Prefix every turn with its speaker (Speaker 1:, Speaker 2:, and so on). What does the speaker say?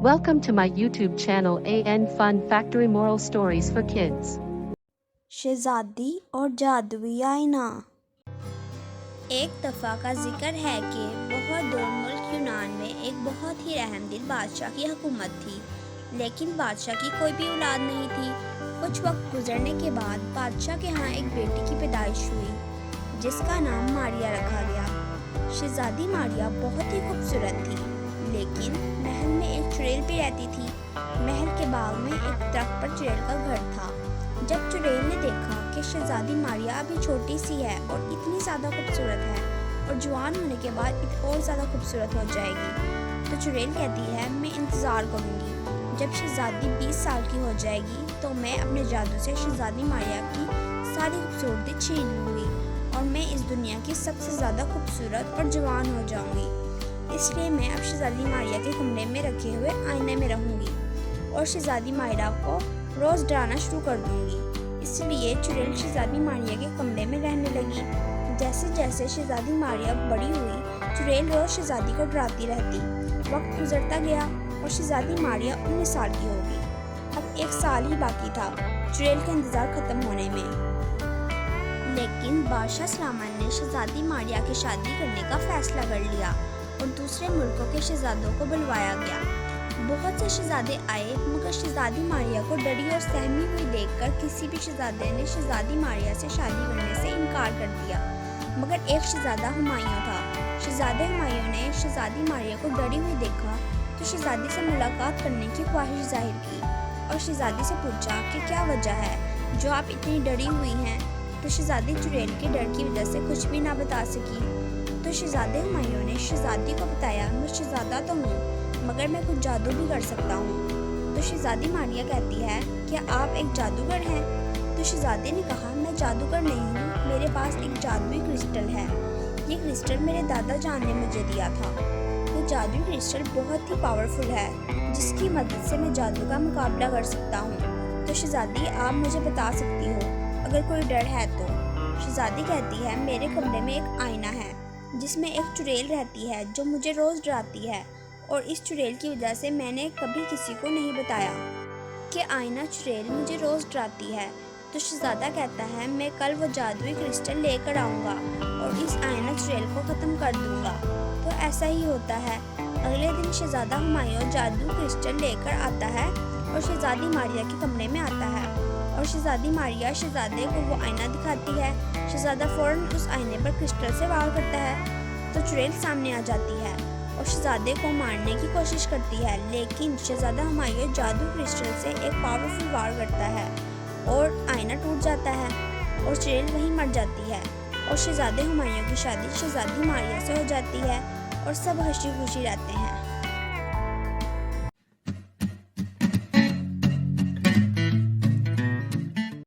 Speaker 1: Welcome to my YouTube channel AN Fun Factory Moral Stories for Kids.
Speaker 2: शहजादी और जादुई आईना। एक दफ़ा का जिक्र है कि बहुत दूर मुल्क यूनान में एक बहुत ही रहमदिल बादशाह की हुकूमत थी, लेकिन बादशाह की कोई भी औलाद नहीं थी। कुछ वक्त गुजरने के बाद बादशाह के यहाँ एक बेटी की पैदाइश हुई, जिसका नाम मारिया रखा गया। शहजादी मारिया बहुत ही खूबसूरत थी, लेकिन महल में एक चुड़ैल भी रहती थी। महल के बाग में एक दरख्त पर चुड़ैल का घर था। जब चुड़ैल ने देखा कि शहजादी मारिया अभी छोटी सी है और इतनी ज़्यादा खूबसूरत है और जवान होने के बाद और ज़्यादा खूबसूरत हो जाएगी, तो चुड़ैल कहती है, मैं इंतज़ार करूँगी। जब शहजादी 20 साल की हो जाएगी तो मैं अपने जादू से शहजादी मारिया की सारी खूबसूरती छीन लूँगी और मैं इस दुनिया की सबसे ज़्यादा खूबसूरत और जवान हो जाऊँगी। इसलिए मैं अब शहजादी मारिया के कमरे में रखे हुए आईने में रहूँगी और शहजादी मारिया को रोज़ डराना शुरू कर दूँगी। इसलिए चुड़ैल शहजादी मारिया के कमरे में रहने लगी। जैसे जैसे शहजादी मारिया बड़ी हुई, चुड़ैल रोज़ शहजादी को डराती रहती। वक्त गुजरता गया और शहजादी मारिया 19 साल की हो गई। अब 1 साल ही बाकी था चुड़ैल का इंतज़ार ख़त्म होने में। लेकिन बादशाह सुलेमान ने शहजादी मारिया की शादी करने का फैसला कर लिया और दूसरे मुल्कों के शहजादों को बुलवाया गया। बहुत से शहजादे आए, मगर शहजादी मारिया को डरी और सहमी हुई देखकर किसी भी शहजादे ने शहजादी मारिया से शादी करने से इनकार कर दिया, मगर एक शहजादा हुमायूं था। शहजादे हुमायूं ने शहजादी मारिया को डरी हुई देखा तो शहजादी से मुलाकात करने की ख्वाहिश जाहिर की और शहजादी से पूछा कि क्या वजह है जो आप इतनी डरी हुई हैं। तो शहजादी चुड़ैल के डर की वजह से कुछ भी ना बता सकी। तो शहजादे हुमायूं ने शहजादी को बताया, मैं शहजादा तो हूँ, मगर मैं कुछ जादू भी कर सकता हूँ। तो शहजादी मारिया कहती है, क्या आप एक जादूगर हैं? तो शहजादे ने कहा, मैं जादूगर नहीं हूँ, मेरे पास एक जादुई क्रिस्टल है। ये क्रिस्टल मेरे दादा जान ने मुझे दिया था। ये जादुई क्रिस्टल बहुत ही पावरफुल है, जिसकी मदद से मैं जादू का मुकाबला कर सकता हूँ। तो शहजादी, आप मुझे बता सकती हो अगर कोई डर है तो। शहजादी कहती है, मेरे कमरे में एक आईना है जिसमें एक चुड़ैल रहती है जो मुझे रोज़ डराती है, और इस चुड़ैल की वजह से मैंने कभी किसी को नहीं बताया कि आईना चुड़ैल मुझे रोज़ डराती है। तो शहजादा कहता है, मैं कल वो जादुई क्रिस्टल लेकर आऊँगा और इस आईना चुड़ैल को ख़त्म कर दूँगा। तो ऐसा ही होता है। अगले दिन शहजादा हुमायूं जादू क्रिस्टल लेकर आता है और शहजादी मारिया के कमरे में आता है और शहजादी मारिया शहजादे को वो आईना दिखाती है। शहजादा फ़ौरन उस आईने पर क्रिस्टल से वार करता है तो चुड़ैल सामने आ जाती है और शहजादे को मारने की कोशिश करती है, लेकिन शहजादा हुमायूं जादू क्रिस्टल से एक पावरफुल वार करता है और आईना टूट जाता है और चुड़ैल वहीं मर जाती है और शहजादे हुमायूं की शादी शहजादी मारिया से हो जाती है और सब हंसी खुशी रहते हैं।